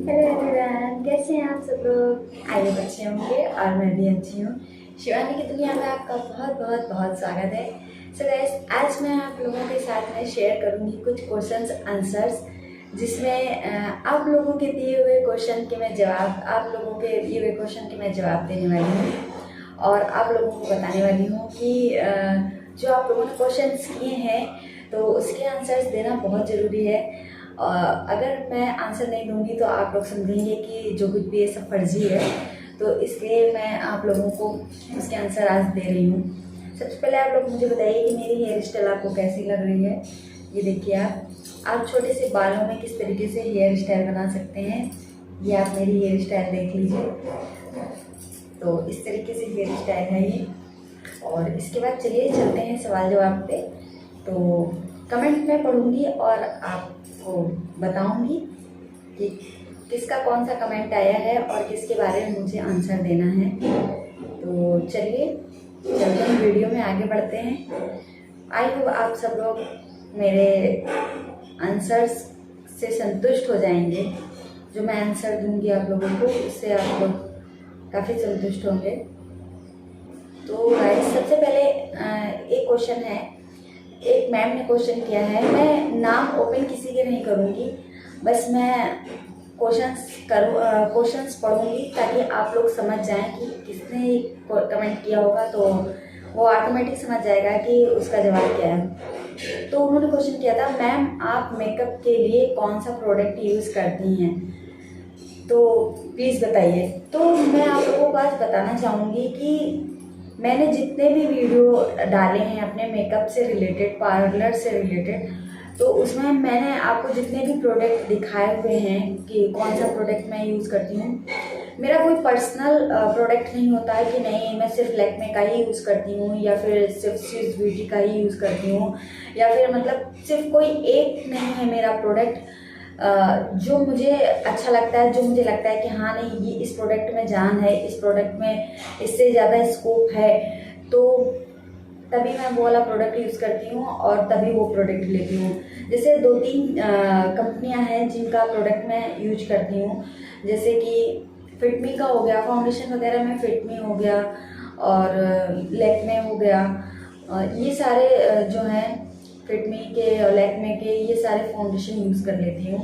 Hello everyone, कैसे हैं आप सब लोग। आइए अच्छे होंगे और मैं भी अच्छी हूँ। शिवानी की दुनिया में आपका बहुत बहुत बहुत स्वागत है। सो गाइस, आज मैं आप लोगों के साथ में शेयर करूँगी कुछ क्वेश्चंस आंसर्स, जिसमें आप लोगों के दिए हुए क्वेश्चन के मैं जवाब आप लोगों के दिए हुए क्वेश्चन के मैं जवाब देने वाली हूँ और आप लोगों को बताने वाली हूँ कि जो आप लोगों ने क्वेश्चंस किए हैं तो उसके आंसर्स देना बहुत ज़रूरी है। अगर मैं आंसर नहीं दूंगी तो आप लोग समझेंगे कि जो कुछ भी ये सब फर्जी है, तो इसलिए मैं आप लोगों को उसके आंसर आज दे रही हूँ। सबसे पहले आप लोग मुझे बताइए कि मेरी हेयर स्टाइल आपको कैसी लग रही है। ये देखिए, आप छोटे से बालों में किस तरीके से हेयर स्टाइल बना सकते हैं। ये आप मेरी हेयर स्टाइल देख लीजिए, तो इस तरीके से हेयर स्टाइल है ये। और इसके बाद चलिए चलते हैं सवाल जवाब पे। तो कमेंट में पढ़ूंगी और आपको बताऊंगी कि किसका कौन सा कमेंट आया है और किसके बारे में मुझे आंसर देना है। तो चलिए चलते हैं, वीडियो में आगे बढ़ते हैं। आई होप आप सब लोग मेरे आंसर्स से संतुष्ट हो जाएंगे। जो मैं आंसर दूंगी आप लोगों को, उससे आप लोग काफ़ी संतुष्ट होंगे। तो गाइस, सबसे पहले एक क्वेश्चन है। एक मैम ने क्वेश्चन किया है, मैं नाम ओपन किसी के नहीं करूँगी, बस मैं क्वेश्चंस पढ़ूंगी ताकि आप लोग समझ जाएं कि किसने कमेंट किया होगा, तो वो ऑटोमेटिक समझ जाएगा कि उसका जवाब क्या है। तो उन्होंने क्वेश्चन किया था, मैम आप मेकअप के लिए कौन सा प्रोडक्ट यूज़ करती हैं, तो प्लीज़ बताइए। तो मैं आप लोगों को आज बताना चाहूँगी कि मैंने जितने भी वीडियो डाले हैं अपने मेकअप से रिलेटेड, पार्लर से रिलेटेड, तो उसमें मैंने आपको जितने भी प्रोडक्ट दिखाए हुए हैं कि कौन सा प्रोडक्ट मैं यूज़ करती हूँ। मेरा कोई पर्सनल प्रोडक्ट नहीं होता है कि नहीं मैं सिर्फ लैक्मे का ही यूज़ करती हूँ या फिर सिर्फ स्विस ब्यूटी का ही यूज़ करती हूँ, या फिर मतलब सिर्फ कोई एक नहीं है मेरा प्रोडक्ट। जो मुझे अच्छा लगता है, जो मुझे लगता है कि हाँ नहीं ये इस प्रोडक्ट में जान है, इस प्रोडक्ट में इससे ज़्यादा स्कोप है, तो तभी मैं वो वाला प्रोडक्ट यूज़ करती हूँ और तभी वो प्रोडक्ट लेती हूँ। जैसे 2-3 कंपनियाँ हैं जिनका प्रोडक्ट मैं यूज करती हूँ, जैसे कि फिटमी का हो गया, फाउंडेशन वगैरह में फिटमी हो गया और लैक्मे हो गया। ये सारे जो हैं फिटमी के और लैक्मे के, ये सारे फाउंडेशन यूज़ कर लेती हूँ।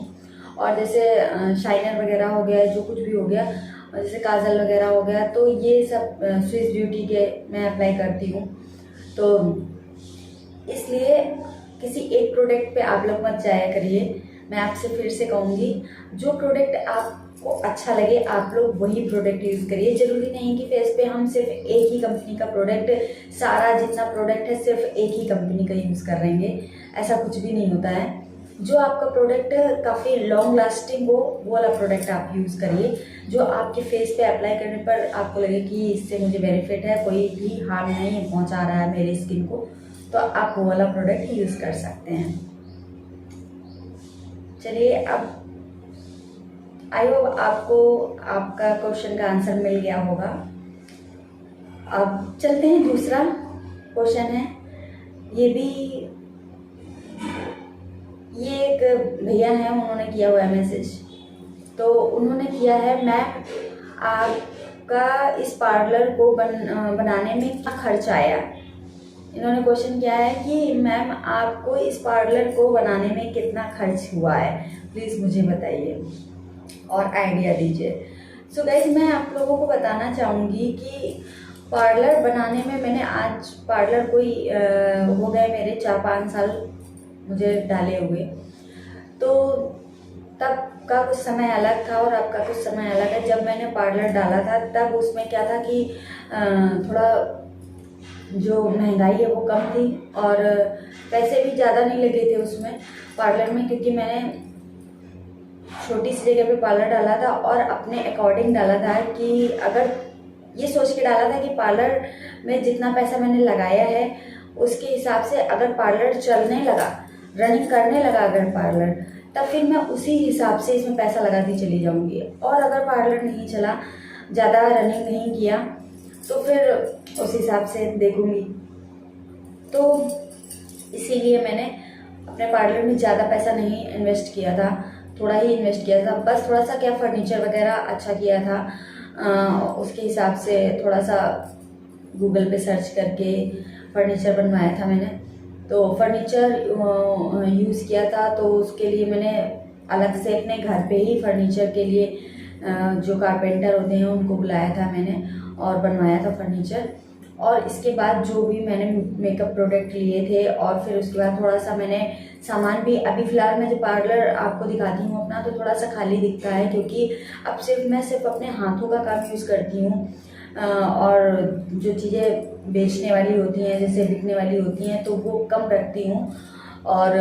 और जैसे शाइनर वगैरह हो गया, जो कुछ भी हो गया, जैसे काजल वगैरह हो गया, तो ये सब स्विस ब्यूटी के मैं अप्लाई करती हूँ। तो इसलिए किसी एक प्रोडक्ट पे आप लोग मत जाया करिए। मैं आपसे फिर से कहूँगी, जो प्रोडक्ट आपको अच्छा लगे आप लोग वही प्रोडक्ट यूज़ करिए। ज़रूरी नहीं कि फेस पे हम सिर्फ एक ही कंपनी का प्रोडक्ट, सारा जितना प्रोडक्ट है सिर्फ एक ही कंपनी का यूज़ कर रहेंगे, ऐसा कुछ भी नहीं होता है। जो आपका प्रोडक्ट काफ़ी लॉन्ग लास्टिंग हो, वो वाला प्रोडक्ट आप यूज़ करिए। जो आपके फेस पे अप्लाई करने पर आपको लगे कि इससे मुझे बेनिफिट है, कोई भी हार्म नहीं पहुंचा रहा है मेरी स्किन को, तो आप वो वाला प्रोडक्ट यूज़ कर सकते हैं। चलिए, अब आई होप आपको आपका क्वेश्चन का आंसर मिल गया होगा। अब चलते हैं, दूसरा क्वेश्चन है। ये एक भैया हैं, उन्होंने किया हुआ है मैसेज। तो उन्होंने किया है, मैम आपका इस पार्लर को बनाने में क्या खर्च आया। इन्होंने क्वेश्चन किया है कि मैम आपको इस पार्लर को बनाने में कितना खर्च हुआ है, प्लीज़ मुझे बताइए और आइडिया दीजिए। सो गाइस, मैं आप लोगों को बताना चाहूँगी कि पार्लर बनाने में मैंने आज पार्लर कोई हो गए मेरे 4-5 साल मुझे डाले हुए, तो तब का कुछ समय अलग था और अब का कुछ समय अलग है। जब मैंने पार्लर डाला था तब उसमें क्या था कि थोड़ा जो महंगाई है वो कम थी और पैसे भी ज़्यादा नहीं लगे थे उसमें पार्लर में, क्योंकि मैंने छोटी सी जगह पे पार्लर डाला था और अपने अकॉर्डिंग डाला था कि अगर ये सोच के डाला था कि पार्लर में जितना पैसा मैंने लगाया है उसके हिसाब से अगर पार्लर चलने लगा, रनिंग करने लगा अगर पार्लर, तब फिर मैं उसी हिसाब से इसमें पैसा लगाती चली जाऊंगी। और अगर पार्लर नहीं चला, ज़्यादा रनिंग नहीं किया, तो फिर उस हिसाब से देखूंगी। तो इसीलिए मैंने अपने पार्लर में ज़्यादा पैसा नहीं इन्वेस्ट किया था थोड़ा ही इन्वेस्ट किया था, बस थोड़ा सा क्या फर्नीचर वगैरह अच्छा किया था। उसके हिसाब से थोड़ा सा गूगल पे सर्च करके फर्नीचर बनवाया था मैंने। तो फर्नीचर यूज़ किया था, तो उसके लिए मैंने अलग से अपने घर पे ही फर्नीचर के लिए जो कारपेंटर होते हैं उनको बुलाया था मैंने और बनवाया था फर्नीचर। और इसके बाद जो भी मैंने मेकअप प्रोडक्ट लिए थे और फिर उसके बाद थोड़ा सा मैंने सामान भी, अभी फ़िलहाल मैं जो पार्लर आपको दिखाती हूँ अपना, तो थोड़ा सा खाली दिखता है क्योंकि अब मैं सिर्फ अपने हाथों का काम यूज़ करती हूँ। और जो चीज़ें बेचने वाली होती हैं, जैसे बिकने वाली होती हैं, तो वो कम रखती हूँ। और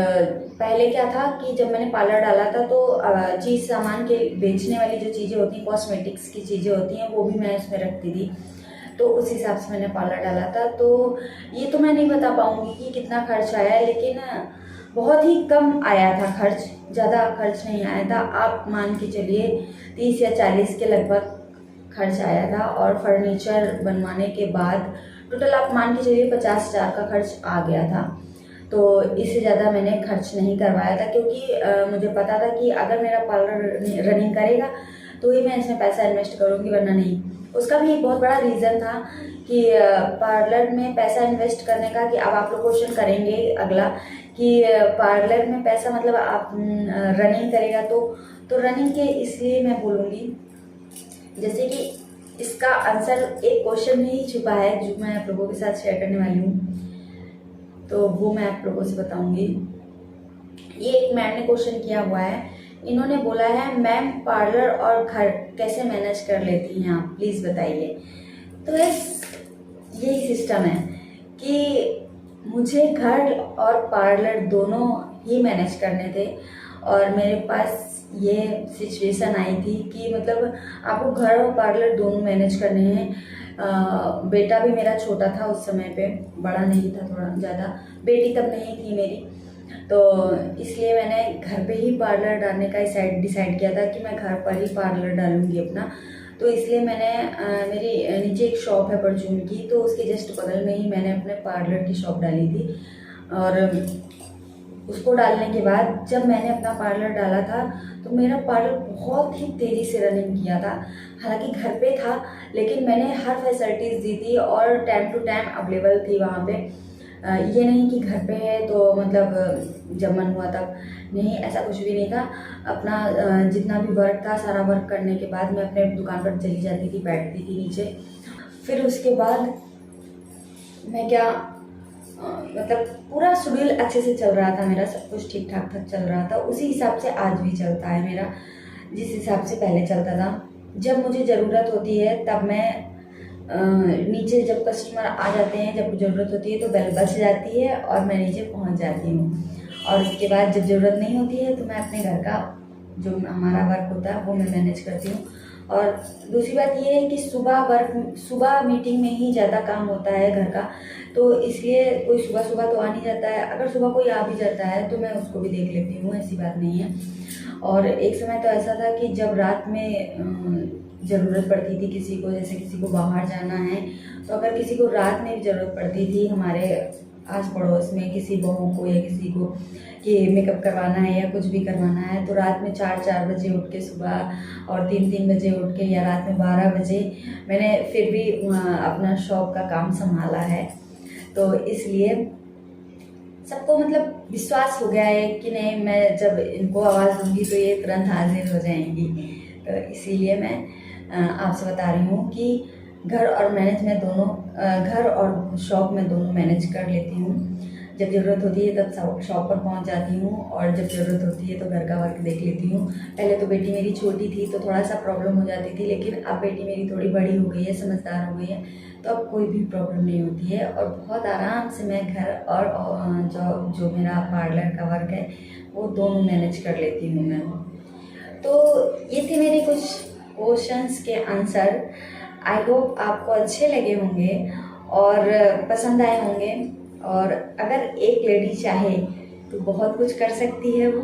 पहले क्या था कि जब मैंने पार्लर डाला था तो चीज़ सामान के बेचने वाली जो चीज़ें होती हैं, कॉस्मेटिक्स की चीज़ें होती हैं, वो भी मैं इसमें रखती थी। तो उस हिसाब से मैंने पार्लर डाला था। तो ये तो मैं नहीं बता पाऊँगी कि कितना खर्च आया, लेकिन बहुत ही कम आया था खर्च, ज़्यादा खर्च नहीं आया था। आप मान के चलिए 30 या 40 के लगभग खर्च आया था। और फर्नीचर बनवाने के बाद टोटल आप मान के चलिए 50,000 का खर्च आ गया था। तो इससे ज़्यादा मैंने खर्च नहीं करवाया था क्योंकि मुझे पता था कि अगर मेरा पार्लर रनिंग करेगा तो ही मैं इसमें पैसा इन्वेस्ट करूँगी, वरना नहीं। उसका भी एक बहुत बड़ा रीज़न था कि पार्लर में पैसा इन्वेस्ट करने का, कि अब आप लोग क्वेश्चन करेंगे अगला कि पार्लर में पैसा मतलब आप रनिंग करेगा तो रनिंग के इसलिए मैं बोलूँगी, जैसे कि इसका आंसर एक क्वेश्चन में ही छुपा है जो मैं आप लोगों के साथ शेयर करने वाली हूँ, तो वो मैं आप लोगों से बताऊंगी। ये एक मैम ने क्वेश्चन किया हुआ है, इन्होंने बोला है मैम पार्लर और घर कैसे मैनेज कर लेती हैं आप, प्लीज़ बताइए। तो यही सिस्टम है कि मुझे घर और पार्लर दोनों ही मैनेज करने थे और मेरे पास ये सिचुएशन आई थी कि मतलब आपको घर और पार्लर दोनों मैनेज करने हैं। बेटा भी मेरा छोटा था उस समय पे, बड़ा नहीं था, थोड़ा ज़्यादा, बेटी तब नहीं थी मेरी, तो इसलिए मैंने घर पे ही पार्लर डालने का डिसाइड किया था कि मैं घर पर ही पार्लर डालूंगी अपना। तो इसलिए मैंने मेरी नीचे एक शॉप है परचून की, तो उसके जस्ट बगल में ही मैंने अपने पार्लर की शॉप डाली थी। और उसको डालने के बाद जब मैंने अपना पार्लर डाला था तो मेरा पार्लर बहुत ही तेज़ी से रनिंग किया था। हालांकि घर पे था लेकिन मैंने हर फैसिलिटीज़ दी थी और टाइम टू टाइम अवेलेबल थी वहाँ पे। ये नहीं कि घर पे है तो मतलब जब मन हुआ तब, नहीं, ऐसा कुछ भी नहीं था। अपना जितना भी वर्क था सारा वर्क करने के बाद मैं अपने दुकान पर चली जाती थी, बैठती थी नीचे। फिर उसके बाद मैं क्या मतलब पूरा शेड्यूल अच्छे से चल रहा था मेरा, सब कुछ ठीक ठाक चल रहा था। उसी हिसाब से आज भी चलता है मेरा, जिस हिसाब से पहले चलता था। जब मुझे ज़रूरत होती है तब मैं नीचे, जब कस्टमर आ जाते हैं, जब ज़रूरत होती है तो बेल बज जाती है और मैं नीचे पहुंच जाती हूँ। और उसके बाद जब ज़रूरत नहीं होती है तो मैं अपने घर का जो हमारा वर्क होता है वो मैं मैनेज करती हूँ। और दूसरी बात ये है कि सुबह मीटिंग में ही ज़्यादा काम होता है घर का, तो इसलिए कोई सुबह तो आ नहीं जाता है। अगर सुबह कोई आ भी जाता है तो मैं उसको भी देख लेती हूँ, ऐसी बात नहीं है। और एक समय तो ऐसा था कि जब रात में ज़रूरत पड़ती थी किसी को, जैसे किसी को बाहर जाना है, तो अगर किसी को रात में भी ज़रूरत पड़ती थी हमारे आस पड़ोस में किसी बहू को या किसी को कि मेकअप करवाना है या कुछ भी करवाना है, तो रात में 4 बजे उठ के सुबह और 3 बजे उठ के या रात में 12 बजे मैंने फिर भी अपना शॉप का काम संभाला है। तो इसलिए सबको मतलब विश्वास हो गया है कि नहीं, मैं जब इनको आवाज़ दूंगी तो ये तुरंत हाजिर हो जाएंगी। तो इसीलिए मैं आपसे बता रही हूँ कि घर और शॉप में दोनों मैनेज कर लेती हूँ। जब ज़रूरत होती है तब शॉप पर पहुँच जाती हूँ और जब ज़रूरत होती है तो घर का वर्क देख लेती हूँ। पहले तो बेटी मेरी छोटी थी तो थोड़ा सा प्रॉब्लम हो जाती थी, लेकिन अब बेटी मेरी थोड़ी बड़ी हो गई है, समझदार हो गई है, तो अब कोई भी प्रॉब्लम नहीं होती है और बहुत आराम से मैं घर और जो मेरा पार्लर का वर्क है वो दोनों मैनेज कर लेती हूँ मैं। तो ये थे मेरे कुछ क्वेश्चंस के आंसर। आई होप आपको अच्छे लगे होंगे और पसंद आए होंगे। और अगर एक लेडी चाहे तो बहुत कुछ कर सकती है, वो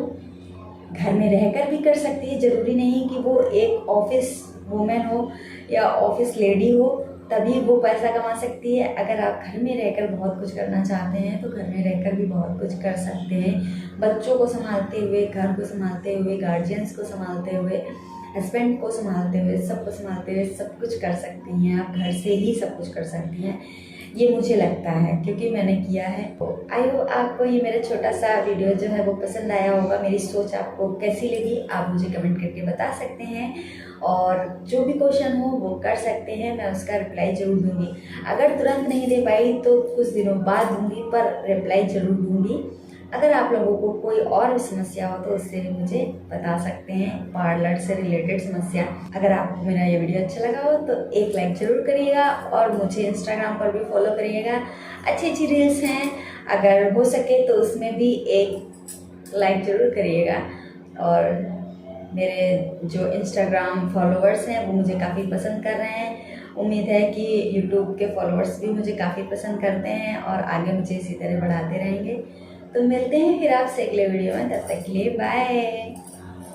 घर में रहकर भी कर सकती है। ज़रूरी नहीं कि वो एक ऑफिस वूमेन हो या ऑफिस लेडी हो, तभी वो पैसा कमा सकती है। अगर आप घर में रहकर बहुत कुछ करना चाहते हैं तो घर में रहकर भी बहुत कुछ कर सकते हैं। बच्चों को संभालते हुए, घर को संभालते हुए, गार्जियंस को संभालते हुए, हस्बैंड को संभालते हुए, सबको संभालते हुए सब कुछ कर सकती हैं। आप घर से ही सब कुछ कर सकती हैं, ये मुझे लगता है, क्योंकि मैंने किया है। आई होप आपको ये मेरा छोटा सा वीडियो जो है वो पसंद आया होगा। मेरी सोच आपको कैसी लगी आप मुझे कमेंट करके बता सकते हैं, और जो भी क्वेश्चन हो वो कर सकते हैं, मैं उसका रिप्लाई ज़रूर दूंगी। अगर तुरंत नहीं दे पाई तो कुछ दिनों बाद दूंगी, पर रिप्लाई ज़रूर दूंगी। अगर आप लोगों को कोई और भी समस्या हो तो उससे भी मुझे बता सकते हैं, पार्लर से रिलेटेड समस्या। अगर आपको मेरा ये वीडियो अच्छा लगा हो तो एक लाइक ज़रूर करिएगा, और मुझे इंस्टाग्राम पर भी फॉलो करिएगा। अच्छी अच्छी रील्स हैं, अगर हो सके तो उसमें भी एक लाइक ज़रूर करिएगा। और मेरे जो इंस्टाग्राम फॉलोअर्स हैं वो मुझे काफ़ी पसंद कर रहे हैं। उम्मीद है कि यूट्यूब के फॉलोअर्स भी मुझे काफ़ी पसंद करते हैं और आगे मुझे इसी तरह बढ़ाते रहेंगे। तो मिलते हैं फिर आपसे अगले वीडियो में, तब तक के लिए बाय।